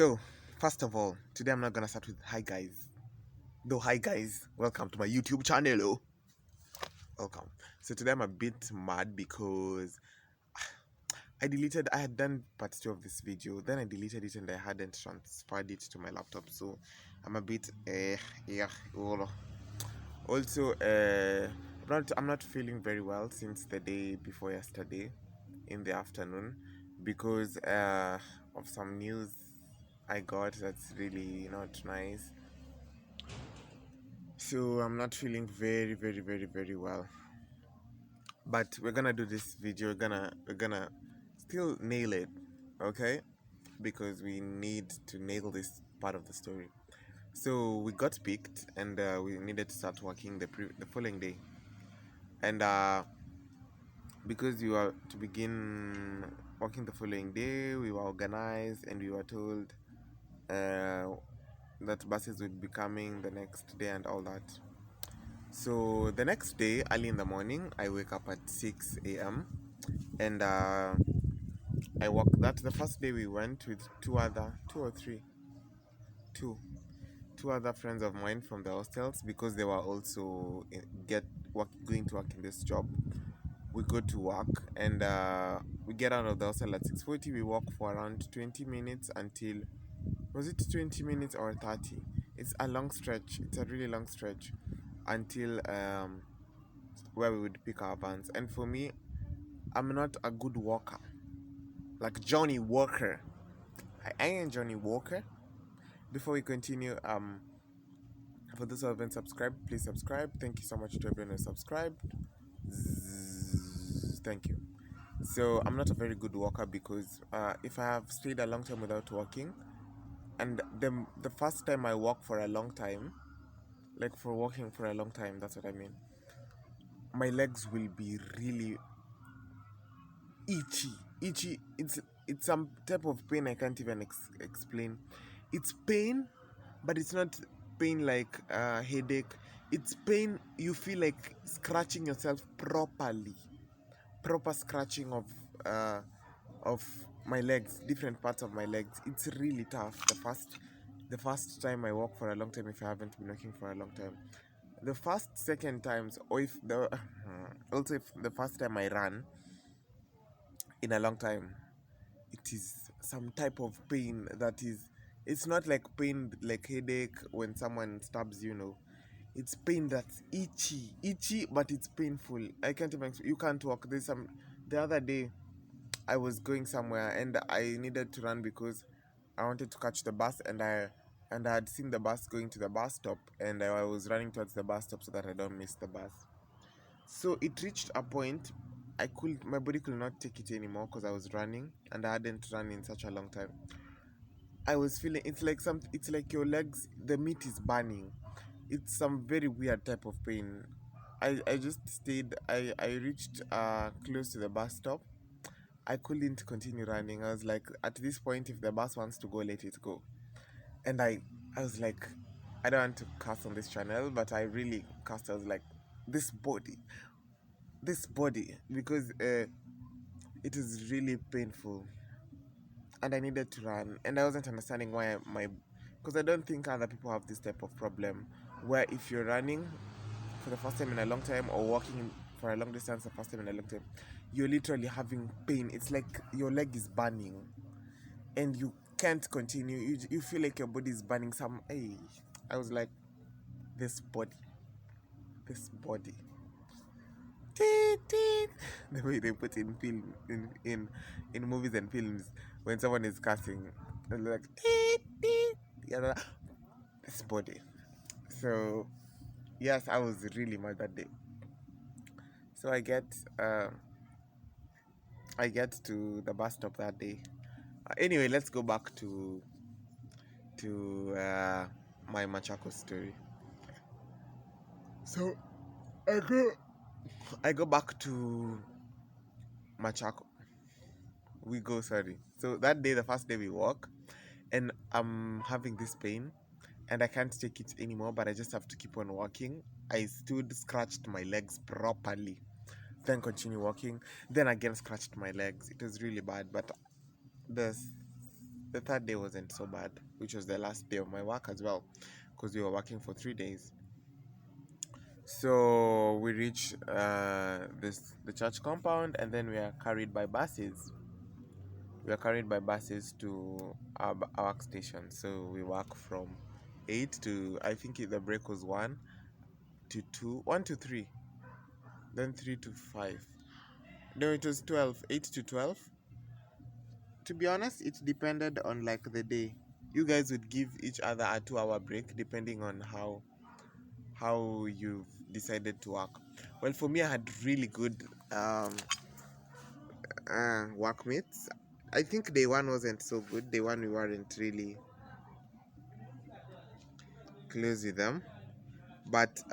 So, first of all, today I'm not gonna start with hi guys. Though hi guys, welcome to my YouTube channel. Oh, welcome. So today I'm a bit mad because I had done part 2 of this video, then I deleted it and I hadn't transferred it to my laptop. So I'm a bit yeah. Also I'm not feeling very well since the day before yesterday in the afternoon because of some news I got that's really not nice. So I'm not feeling very well. But we're gonna do this video. We're gonna still nail it, okay? Because we need to nail this part of the story. So we got picked, and we needed to start working the following day. And because we were to begin working the following day, we were organized, and we were told that buses would be coming the next day and all that. So the next day, early in the morning, I wake up at 6 a.m. and I walk. That's the first day we went with two two other friends of mine from the hostels because they were also going to work in this job. We go to work and we get out of the hostel at 6:40. We walk for around 20 minutes until, was it 20 minutes or 30? It's a long stretch. It's a really long stretch until where we would pick our vans. And for me, I'm not a good walker like Johnny Walker. I am Johnny Walker. Before we continue, for those who haven't subscribed, please subscribe. Thank you so much to everyone who subscribed. Thank you. So I'm not a very good walker because if I have stayed a long time without walking, and the first time I walk for a long time, like for walking for a long time, that's what I mean. My legs will be really itchy. It's some type of pain I can't even explain. It's pain, but it's not pain like headache. It's pain you feel like scratching yourself proper scratching of my legs, different parts of my legs. It's really tough. The first time I walk for a long time, if I haven't been walking for a long time, the first second times, or if the also if the first time I ran in a long time, it is some type of pain that is, it's not like pain like headache when someone stabs you. It's pain that's itchy, but it's painful. I can't even, you can't walk. The other day I was going somewhere and I needed to run because I wanted to catch the bus, and I had seen the bus going to the bus stop, and I was running towards the bus stop so that I don't miss the bus. So it reached a point my body could not take it anymore because I was running and I hadn't run in such a long time. I was feeling, it's like your legs, the meat is burning. It's some very weird type of pain. I just stayed, I reached close to the bus stop. I couldn't continue running. I was like, at this point, if the bus wants to go, let it go. And I was like, I don't want to curse on this channel, but I really cursed. I was like, this body, because it is really painful, and I needed to run, and I wasn't understanding why because I don't think other people have this type of problem, where if you're running for the first time in a long time, or walking for a long distance the first time in a long time, you're literally having pain. It's like your leg is burning, and you can't continue. You feel like your body is burning. I was like, this body. Teet, teet. The way they put in film in movies and films when someone is cussing, they're like teet, teet. Yeah, this body. So yes, I was really mad that day. So I get to the bus stop that day. Anyway, let's go back to my Machako story. So I go back to Machako. Sorry. So that day, the first day we walk, and I'm having this pain, and I can't take it anymore, but I just have to keep on walking. I stood, scratched my legs properly, then continue walking, then again scratched my legs. It was really bad, but the The third day wasn't so bad, which was the last day of my work as well, because we were working for 3 days. So we reach the church compound, and then we are carried by buses. We are carried by buses to our workstation. So we work from 8 to, I think the break was 1 to 2, 1 to 3, then 3 to 5. No, it was 12, 8 to 12. To be honest, it depended on like the day. You guys would give each other a 2 hour break depending on how you've decided to work. Well, for me, I had really good um, workmates. I think day one wasn't so good. Day one, we weren't really close with them. But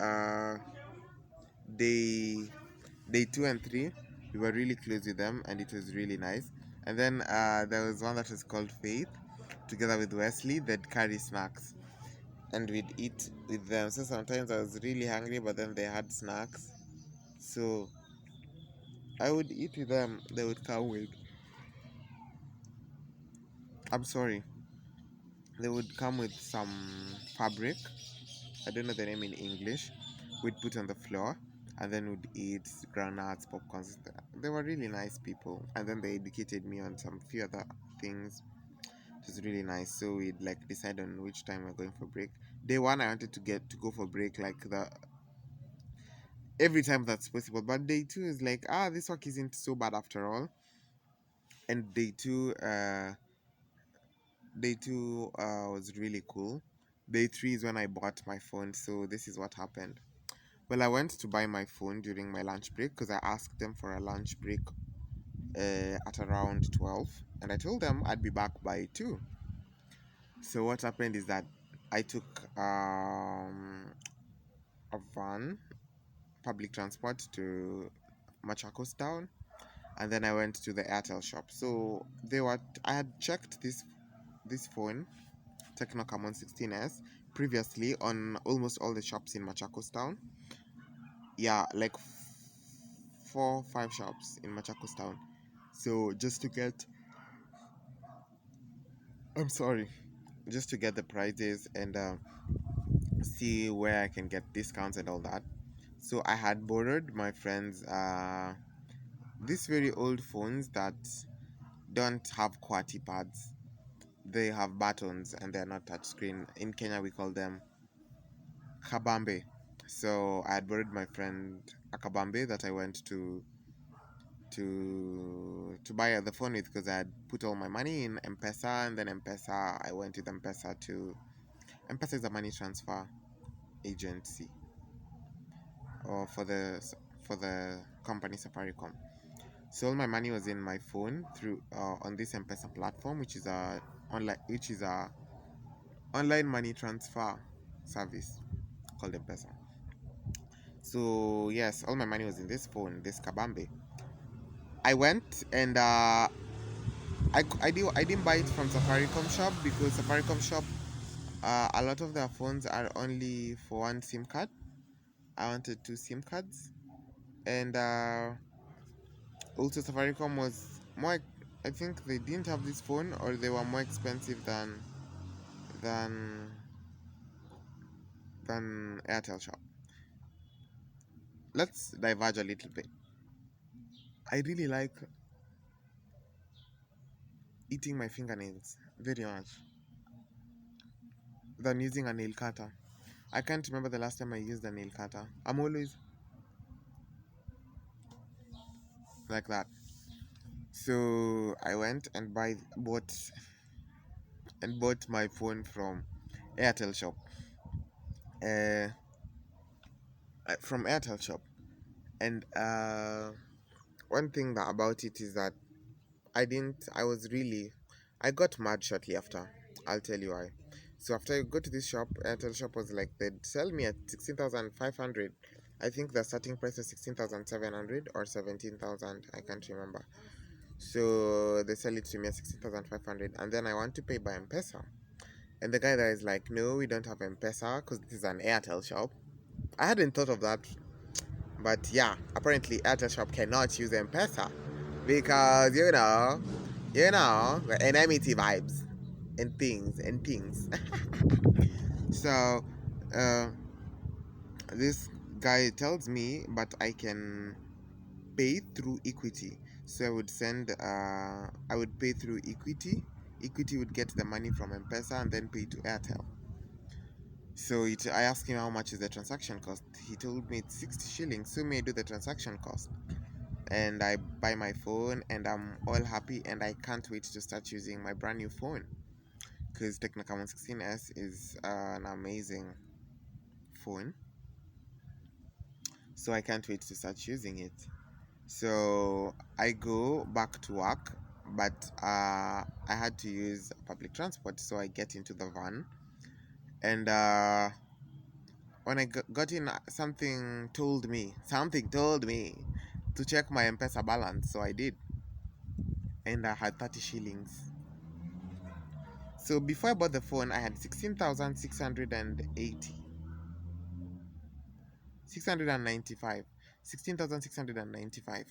day day 2 and 3, we were really close with them, and it was really nice. And then there was one that was called Faith, together with Wesley, that carry snacks, and we'd eat with them. So sometimes I was really hungry, but then they had snacks, so I would eat with them. They would come with, I'm sorry, they would come with some fabric. I don't know the name in English. We'd put on the floor, and then we'd eat granuts, popcorns. They were really nice people. And then they educated me on some few other things. It was really nice. So we'd like decide on which time we're going for break. Day one, I wanted to go for break like the every time that's possible. But day two is like, this work isn't so bad after all. And day two was really cool. Day three is when I bought my phone. So this is what happened. Well, I went to buy my phone during my lunch break because I asked them for a lunch break at around 12, and I told them I'd be back by 2. So what happened is that I took a van, public transport, to Machakos town, and then I went to the Airtel shop. So I had checked this phone, Tecno Camon 16s, previously on almost all the shops in Machakos town. Yeah, like 4 5 shops in Machakos town. So I'm sorry, just to get the prices and see where I can get discounts and all that. So I had borrowed my friends these very old phones that don't have QWERTY pads. They have buttons and they're not touchscreen. In Kenya, we call them kabambe. So I had borrowed my friend a kabambe that I went to buy the phone with, because I had put all my money in M-Pesa, and then M-Pesa, I went with M-Pesa to M-Pesa is a money transfer agency, or for the company Safaricom. So all my money was in my phone through on this M-Pesa platform, which is a online money transfer service called M-Pesa. So yes, all my money was in this phone, this kabambe. I went and I didn't buy it from Safaricom shop, because Safaricom shop, a lot of their phones are only for one SIM card. I wanted 2 SIM cards, and also Safaricom was more. I think they didn't have this phone, or they were more expensive than than Airtel shop. Let's diverge a little bit. I really like eating my fingernails very much than using a nail cutter. I can't remember the last time I used a nail cutter. I'm always like that. So I went and bought my phone from Airtel shop. Uh, from Airtel shop, and one thing about it is that I didn't. I was really. I got mad shortly after. I'll tell you why. So after I go to this shop, Airtel shop was like, they'd sell me at 16,500. I think the starting price was 16,700 or 17,000. I can't remember. So they sell it to me at 16,500, and then I want to pay by M-Pesa. And the guy there is like, no, we don't have M-Pesa because this is an Airtel shop. I hadn't thought of that, but yeah, apparently Airtel shop cannot use M-Pesa because the enmity vibes. and things. So uh, this guy tells me, but I can pay through equity. So I would pay through equity. Equity would get the money from M-Pesa and then pay to Airtel. So I asked him how much is the transaction cost. He told me it's 60 shillings. So may I do the transaction cost. And I buy my phone and I'm all happy and I can't wait to start using my brand new phone because Tecnocamon 16S is an amazing phone. So I can't wait to start using it. So I go back to work, but I had to use public transport. So I get into the van, and when I got in, something told me to check my M-Pesa balance. So I did, and I had 30 shillings. So before I bought the phone, I had 16,680, 695, 16,695.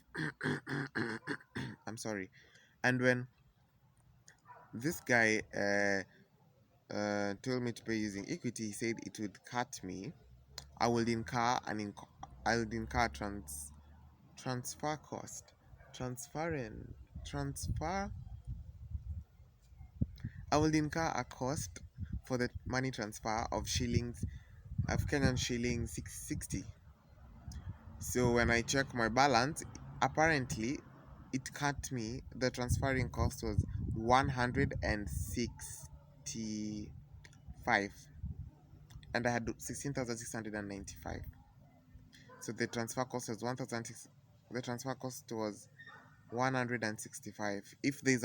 I'm sorry. And when this guy told me to pay using equity, he said it would cut me. I would incur I would incur transfer cost, transfer and transfer. I will incur a cost for the money transfer of shillings, of Kenyan shillings 660. So when I check my balance, apparently it cut me. The transferring cost was 165, and I had 16,695. So the transfer cost was 1,006. The transfer cost was 165. If there's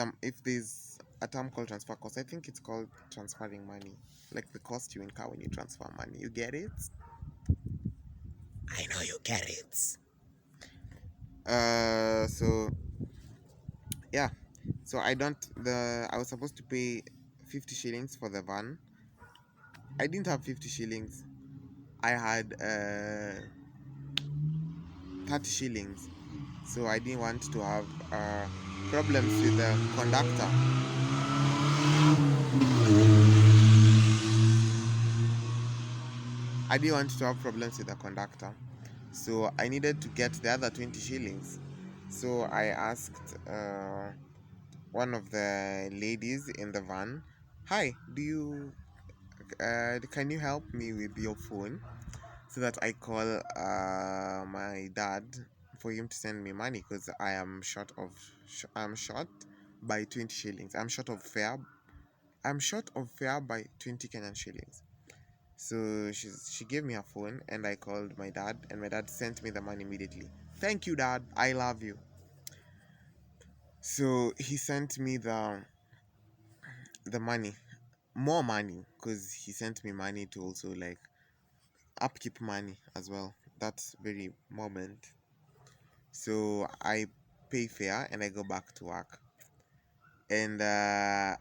a term called transfer cost, I think it's called transferring money, like the cost you incur when you transfer money. You get it? I know you get it. So yeah, so I was supposed to pay 50 shillings for the van. I didn't have 50 shillings. I had 30 shillings. So I didn't want to have problems with the conductor. I didn't want to have problems with the conductor. So I needed to get the other 20 shillings. So I asked one of the ladies in the van, "Hi, can you help me with your phone so that I call my dad for him to send me money because I'm short by 20 shillings. I'm short of fare by 20 Kenyan shillings." So she gave me her phone and I called my dad and my dad sent me the money immediately. "Thank you, Dad. I love you." So he sent me the money, more money, because he sent me money to also like upkeep money as well. That's very moment. So I pay fare and I go back to work. And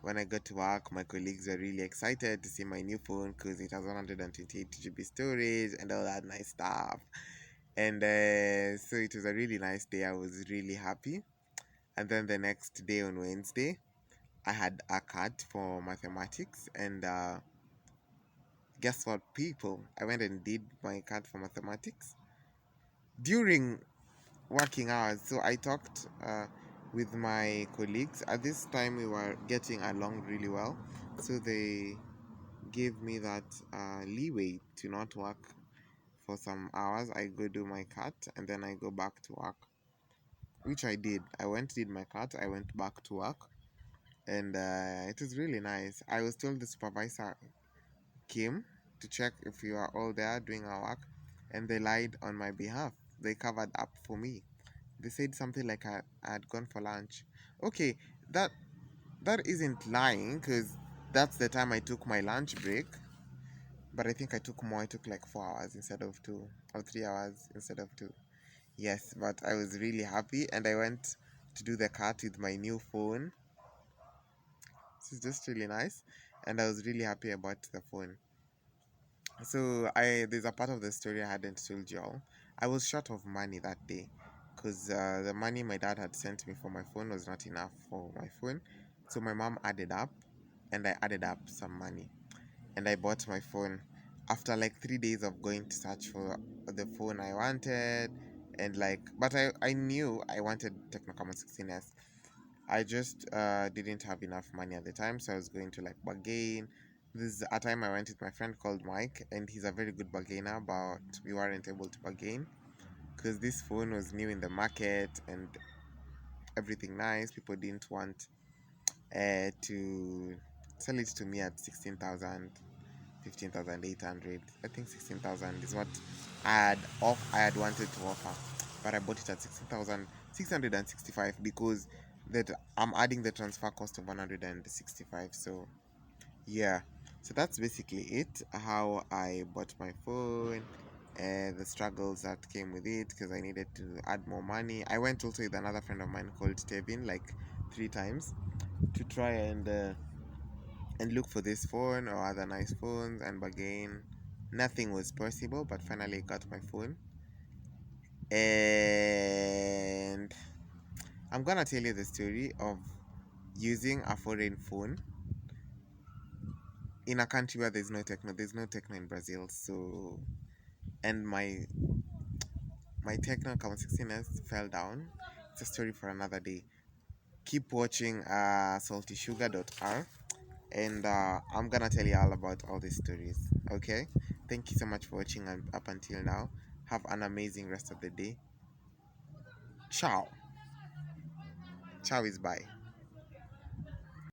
when I got to work, my colleagues were really excited to see my new phone because it has 128 GB storage and all that nice stuff. And so it was a really nice day. I was really happy. And then the next day on Wednesday, I had a cut for mathematics. And guess what, people? I went and did my cut for mathematics during working hours. So I talked with my colleagues. At this time, we were getting along really well. So they gave me that leeway to not work for some hours. I go do my cut and then I go back to work, which I did. I went, did my cut, I went back to work, and it was really nice. I was told the supervisor came to check if we were all there doing our work, and they lied on my behalf. They covered up for me. They said something like I had gone for lunch. Okay, that that isn't lying because that's the time I took my lunch break. But I think I took more. I took like 4 hours instead of two, or 3 hours instead of two. Yes, but I was really happy, and I went to do the cut with my new phone. This is just really nice, and I was really happy about the phone. So there's a part of the story I hadn't told y'all. I was short of money that day because the money my dad had sent me for my phone was not enough for my phone. So my mom added up and I added up some money and I bought my phone after like 3 days of going to search for the phone I wanted. And like, but I knew I wanted Techno Camon 16s. I just didn't have enough money at the time, so I was going to like bargain. This is a time I went with my friend called Mike, and he's a very good bargainer, but we weren't able to bargain because this phone was new in the market and everything nice. People didn't want to sell it to me at 16,000, 15,800. I think 16,000 is what I had wanted to offer, but I bought it at 16,665 because that I'm adding the transfer cost of 165. So yeah, so that's basically it. How I bought my phone. The struggles that came with it because I needed to add more money. I went also with another friend of mine called Tevin like 3 times to try and look for this phone or other nice phones, and again nothing was possible, but finally I got my phone. And I'm gonna tell you the story of using a foreign phone in a country where there's no techno in Brazil. So and my techno Camon 16s fell down. It's a story for another day. Keep watching saltysugar.r, and I'm gonna tell you all about all these stories. Okay, thank you so much for watching up until now. Have an amazing rest of the day. Ciao. Ciao is bye.